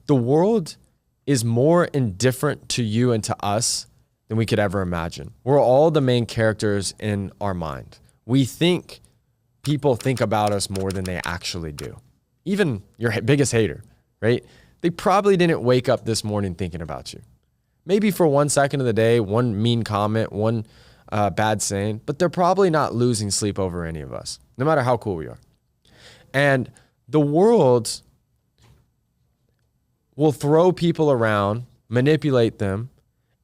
The world is more indifferent to you and to us than we could ever imagine. We're all the main characters in our mind. We think people think about us more than they actually do. Even your biggest hater, right? They probably didn't wake up this morning thinking about you. Maybe for 1 second of the day, one mean comment, one bad saying, but they're probably not losing sleep over any of us, no matter how cool we are. And the world will throw people around, manipulate them,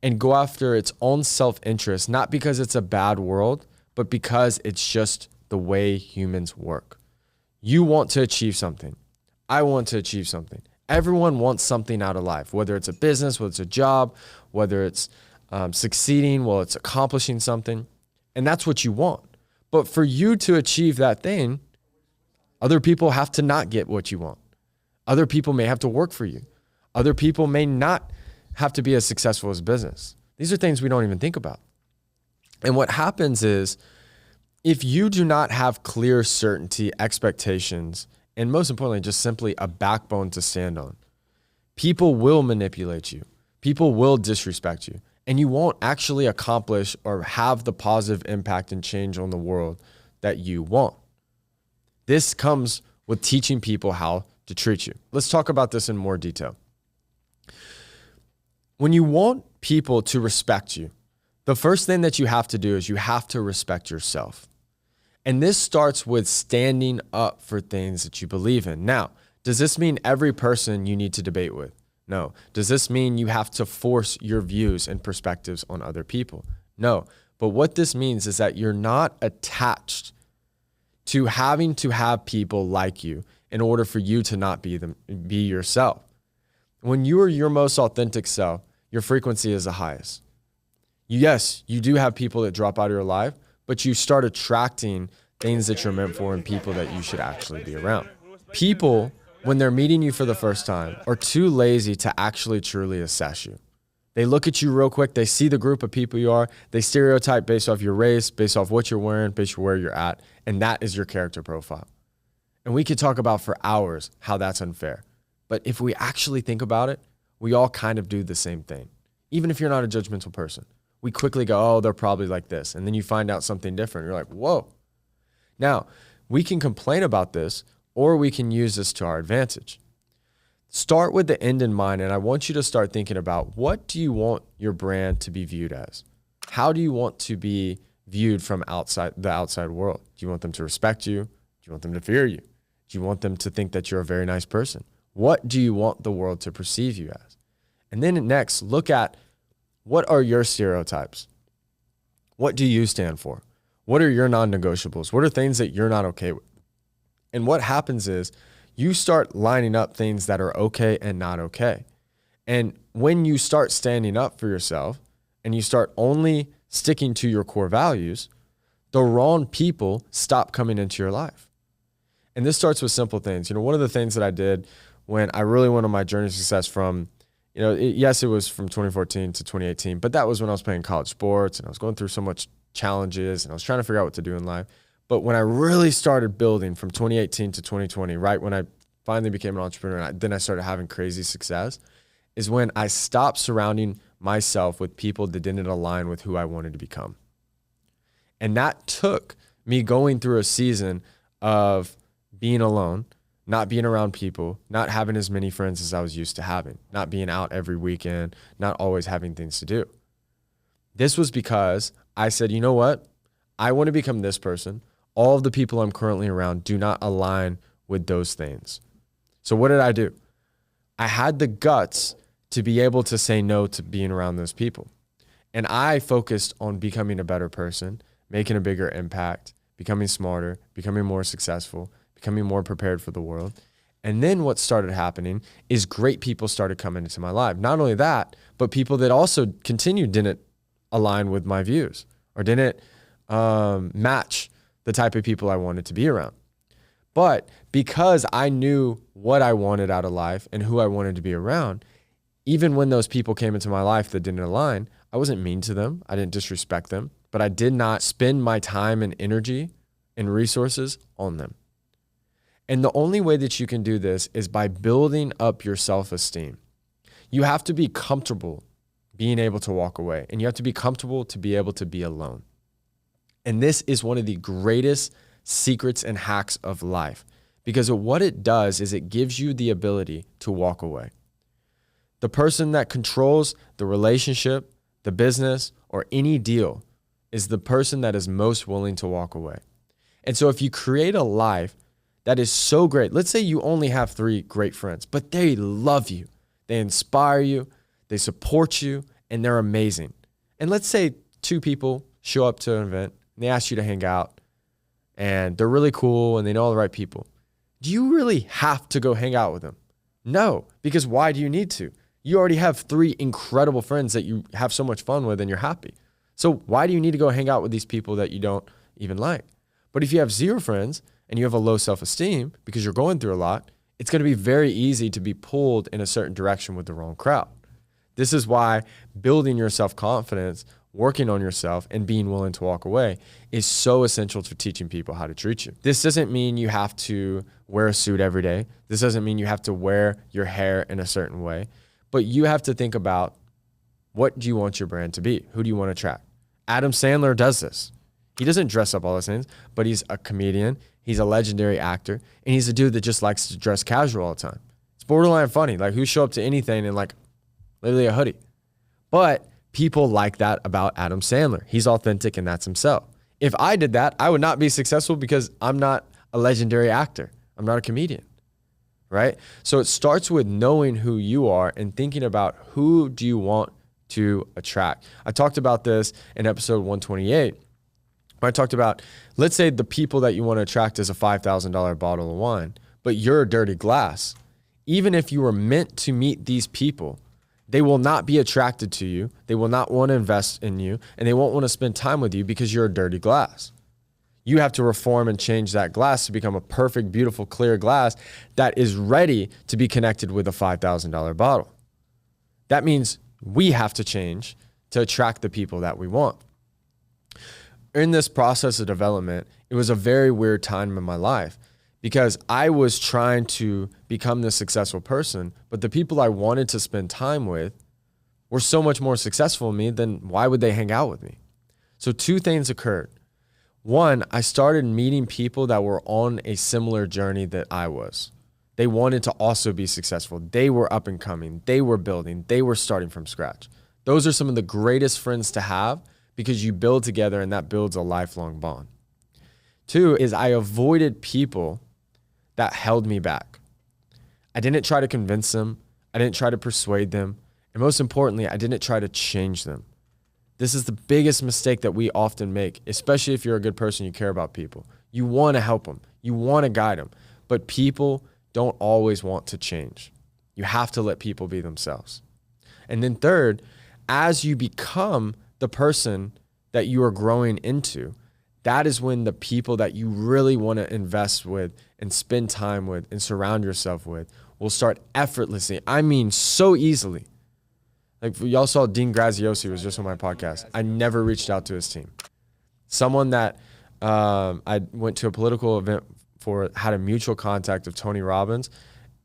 and go after its own self-interest, not because it's a bad world, but because it's just the way humans work. You want to achieve something. I want to achieve something. Everyone wants something out of life, whether it's a business, whether it's a job, whether it's succeeding, whether it's accomplishing something. And that's what you want. But for you to achieve that thing, other people have to not get what you want. Other people may have to work for you. Other people may not have to be as successful as business. These are things we don't even think about. And what happens is, if you do not have clear certainty, expectations, and most importantly, just simply a backbone to stand on, people will manipulate you. People will disrespect you. And you won't actually accomplish or have the positive impact and change on the world that you want. This comes with teaching people how to treat you. Let's talk about this in more detail. When you want people to respect you, the first thing that you have to do is you have to respect yourself. And this starts with standing up for things that you believe in. Now, does this mean every person you need to debate with? No. Does this mean you have to force your views and perspectives on other people? No. But what this means is that you're not attached to having to have people like you in order for you to not be yourself. When you are your most authentic self, your frequency is the highest. Yes, you do have people that drop out of your life, but you start attracting things that you're meant for and people that you should actually be around. People, when they're meeting you for the first time, are too lazy to actually truly assess you. They look at you real quick. They see the group of people you are. They stereotype based off your race, based off what you're wearing, based off where you're at. And that is your character profile. And we could talk about for hours how that's unfair. But if we actually think about it, we all kind of do the same thing. Even if you're not a judgmental person, we quickly go, oh, they're probably like this. And then you find out something different. You're like, whoa. Now, we can complain about this, or we can use this to our advantage. Start with the end in mind, and I want you to start thinking about, what do you want your brand to be viewed as? How do you want to be viewed from the outside world? Do you want them to respect you? Do you want them to fear you? Do you want them to think that you're a very nice person? What do you want the world to perceive you as? And then next, look at, what are your stereotypes? What do you stand for? What are your non-negotiables? What are things that you're not okay with? And what happens is, you start lining up things that are okay and not okay. And when you start standing up for yourself and you start only sticking to your core values, the wrong people stop coming into your life. And this starts with simple things. You know, one of the things that I did when I really went on my journey of success from, yes, it was from 2014 to 2018, but that was when I was playing college sports and I was going through so much challenges and I was trying to figure out what to do in life. But when I really started building from 2018 to 2020, right when I finally became an entrepreneur and then I started having crazy success, is when I stopped surrounding myself with people that didn't align with who I wanted to become. And that took me going through a season of being alone, not being around people, not having as many friends as I was used to having, not being out every weekend, not always having things to do. This was because I said, you know what? I want to become this person. All of the people I'm currently around do not align with those things. So what did I do? I had the guts to be able to say no to being around those people. And I focused on becoming a better person, making a bigger impact, becoming smarter, becoming more successful, becoming more prepared for the world. And then what started happening is great people started coming into my life. Not only that, but people that also didn't align with my views or didn't match the type of people I wanted to be around. But because I knew what I wanted out of life and who I wanted to be around, even when those people came into my life that didn't align, I wasn't mean to them. I didn't disrespect them, but I did not spend my time and energy and resources on them. And the only way that you can do this is by building up your self-esteem. You have to be comfortable being able to walk away, and you have to be comfortable to be able to be alone. And this is one of the greatest secrets and hacks of life, because what it does is it gives you the ability to walk away. The person that controls the relationship, the business, or any deal is the person that is most willing to walk away. And so if you create a life that is so great, let's say you only have 3 great friends, but they love you, they inspire you, they support you, and they're amazing. And let's say 2 people show up to an event and they ask you to hang out and they're really cool and they know all the right people. Do you really have to go hang out with them? No, because why do you need to? You already have 3 incredible friends that you have so much fun with and you're happy. So why do you need to go hang out with these people that you don't even like? But if you have 0 friends and you have a low self-esteem because you're going through a lot, it's going to be very easy to be pulled in a certain direction with the wrong crowd. This is why building your self-confidence, working on yourself, and being willing to walk away is so essential to teaching people how to treat you. This doesn't mean you have to wear a suit every day. This doesn't mean you have to wear your hair in a certain way. But you have to think about, what do you want your brand to be? Who do you want to attract? Adam Sandler does this. He doesn't dress up all those things, but he's a comedian. He's a legendary actor. And he's a dude that just likes to dress casual all the time. It's borderline funny. Like, who show up to anything in like literally a hoodie? But people like that about Adam Sandler. He's authentic and that's himself. If I did that, I would not be successful because I'm not a legendary actor. I'm not a comedian. Right? So it starts with knowing who you are and thinking about, who do you want to attract. I talked about this in episode 128. Where I talked about, let's say the people that you want to attract is a $5,000 bottle of wine, but you're a dirty glass. Even if you were meant to meet these people, they will not be attracted to you. They will not want to invest in you, and they won't want to spend time with you because you're a dirty glass. You have to reform and change that glass to become a perfect, beautiful, clear glass that is ready to be connected with a $5,000 bottle. That means we have to change to attract the people that we want. In this process of development, it was a very weird time in my life because I was trying to become this successful person, but the people I wanted to spend time with were so much more successful than me, then why would they hang out with me? So 2 things occurred. One, I started meeting people that were on a similar journey that I was. They wanted to also be successful. They were up and coming. They were building. They were starting from scratch. Those are some of the greatest friends to have because you build together and that builds a lifelong bond. 2 is I avoided people that held me back. I didn't try to convince them. I didn't try to persuade them. And most importantly, I didn't try to change them. This is the biggest mistake that we often make, especially if you're a good person, you care about people. You want to help them. You want to guide them. But people don't always want to change. You have to let people be themselves. And then 3rd, as you become the person that you are growing into, that is when the people that you really want to invest with and spend time with and surround yourself with will start effortlessly. I mean, so easily. Like, y'all saw Dean Graziosi was just on my podcast. I never reached out to his team. Someone that I went to a political event for had a mutual contact of Tony Robbins,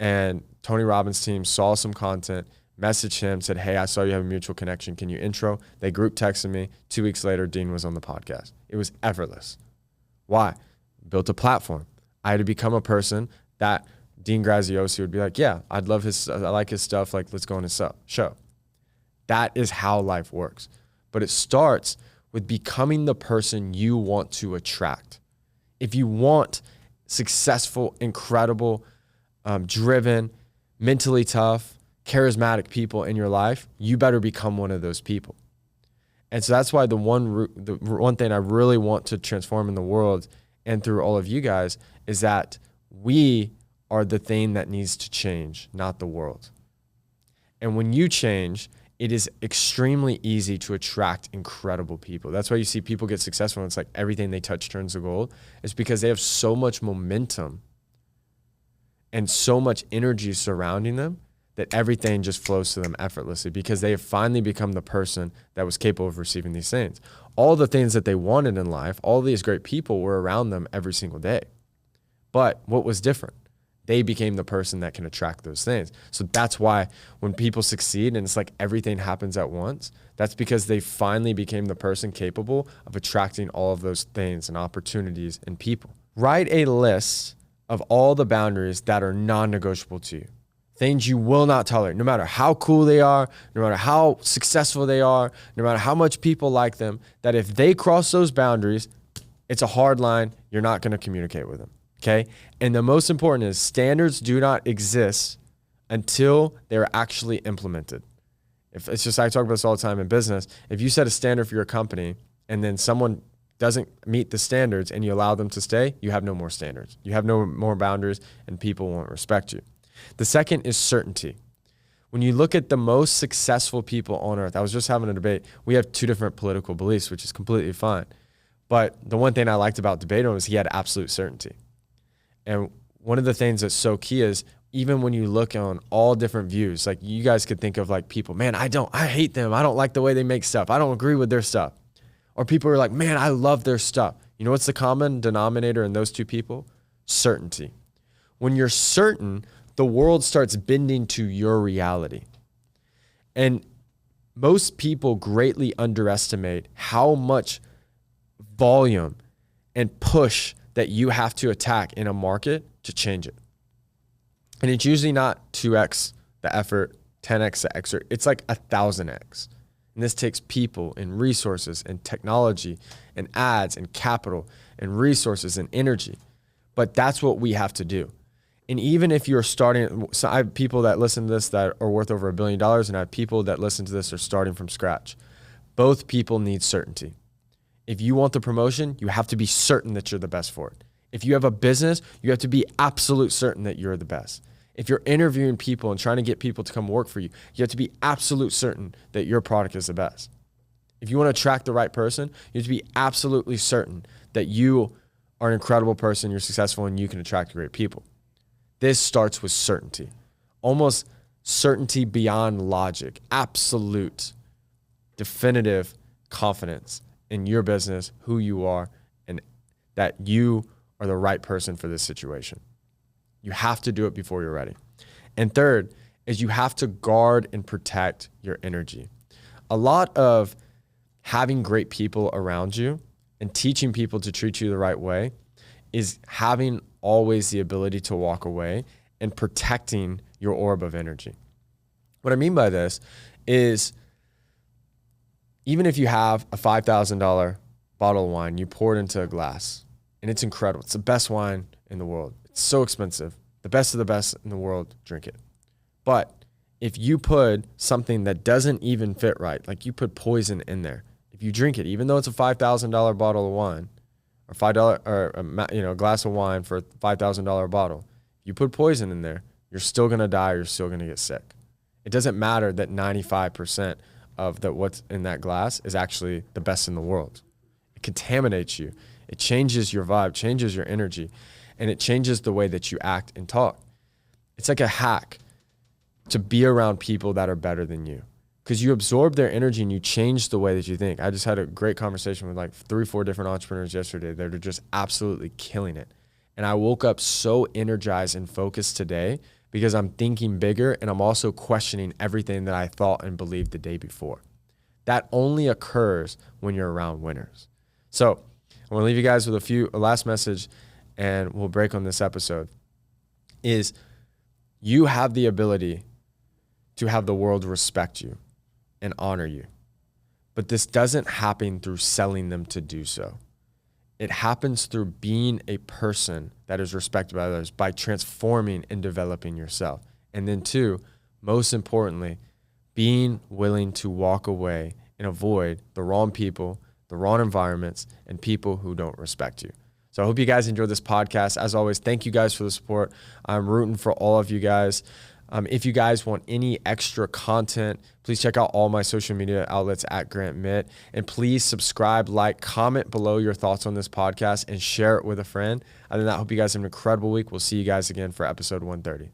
and Tony Robbins' team saw some content, messaged him, said, hey, I saw you have a mutual connection. Can you intro? They group texted me. 2 weeks later, Dean was on the podcast. It was effortless. Why? Built a platform. I had to become a person that Dean Graziosi would be like, yeah, I like his stuff. Like, let's go on his show. That is how life works. But it starts with becoming the person you want to attract. If you want successful, incredible, driven, mentally tough, charismatic people in your life, you better become one of those people. And so that's why the one thing I really want to transform in the world and through all of you guys is that we are the thing that needs to change, not the world. And when you change, it is extremely easy to attract incredible people. That's why you see people get successful and it's like everything they touch turns to gold. It's because they have so much momentum and so much energy surrounding them that everything just flows to them effortlessly because they have finally become the person that was capable of receiving these things. All the things that they wanted in life, all these great people were around them every single day. But what was different? They became the person that can attract those things. So that's why when people succeed and it's like everything happens at once, that's because they finally became the person capable of attracting all of those things and opportunities and people. Write a list of all the boundaries that are non-negotiable to you. Things you will not tolerate, no matter how cool they are, no matter how successful they are, no matter how much people like them, that if they cross those boundaries, it's a hard line. You're not going to communicate with them. Okay. And the most important is standards do not exist until they're actually implemented. If it's just, I talk about this all the time in business. If you set a standard for your company and then someone doesn't meet the standards and you allow them to stay, you have no more standards. You have no more boundaries and people won't respect you. The second is certainty. When you look at the most successful people on earth, I was just having a debate. We have two different political beliefs, which is completely fine. But the one thing I liked about debating was he had absolute certainty. And one of the things that's so key is even when you look on all different views, like you guys could think of like people, man, I hate them. I don't like the way they make stuff. I don't agree with their stuff. Or people are like, man, I love their stuff. You know what's the common denominator in those two people? Certainty. When you're certain, the world starts bending to your reality. And most people greatly underestimate how much volume and push that you have to attack in a market to change it. And it's usually not 2x the effort, 10x the effort. It's like 1,000x. And this takes people and resources and technology and ads and capital and resources and energy. But that's what we have to do. And even if you're starting, so I have people that listen to this that are worth over $1 billion, and I have people that listen to this are starting from scratch. Both people need certainty. If you want the promotion, you have to be certain that you're the best for it. If you have a business, you have to be absolute certain that you're the best. If you're interviewing people and trying to get people to come work for you, you have to be absolute certain that your product is the best. If you want to attract the right person, you have to be absolutely certain that you are an incredible person, you're successful, and you can attract great people. This starts with certainty, almost certainty beyond logic, absolute, definitive confidence in your business, who you are, and that you are the right person for this situation. You have to do it before you're ready. And third is you have to guard and protect your energy. A lot of having great people around you and teaching people to treat you the right way is having always the ability to walk away and protecting your orb of energy. What I mean by this is even if you have a $5,000 bottle of wine, you pour it into a glass and it's incredible. It's the best wine in the world. It's so expensive. The best of the best in the world drink it. But if you put something that doesn't even fit right, like you put poison in there, if you drink it, even though it's a $5,000 bottle of wine, or $5 or a glass of wine for a $5,000 bottle, if you put poison in there, you're still gonna die. You're still gonna get sick. It doesn't matter that 95% of what's in that glass is actually the best in the world. It contaminates you. It changes your vibe, changes your energy, and it changes the way that you act and talk. It's like a hack to be around people that are better than you, because you absorb their energy and you change the way that you think. I just had a great conversation with like 3-4 different entrepreneurs yesterday that are just absolutely killing it. And I woke up so energized and focused today because I'm thinking bigger and I'm also questioning everything that I thought and believed the day before. That only occurs when you're around winners. So I want to leave you guys with a last message, and we'll break on this episode, is you have the ability to have the world respect you and honor you. But this doesn't happen through selling them to do so. It happens through being a person that is respected by others by transforming and developing yourself. And then 2, most importantly, being willing to walk away and avoid the wrong people, the wrong environments, and people who don't respect you. So I hope you guys enjoyed this podcast. As always, thank you guys for the support. I'm rooting for all of you guys. If you guys want any extra content, please check out all my social media outlets at Grant Mitt. And please subscribe, like, comment below your thoughts on this podcast, and share it with a friend. Other than that, I hope you guys have an incredible week. We'll see you guys again for episode 130.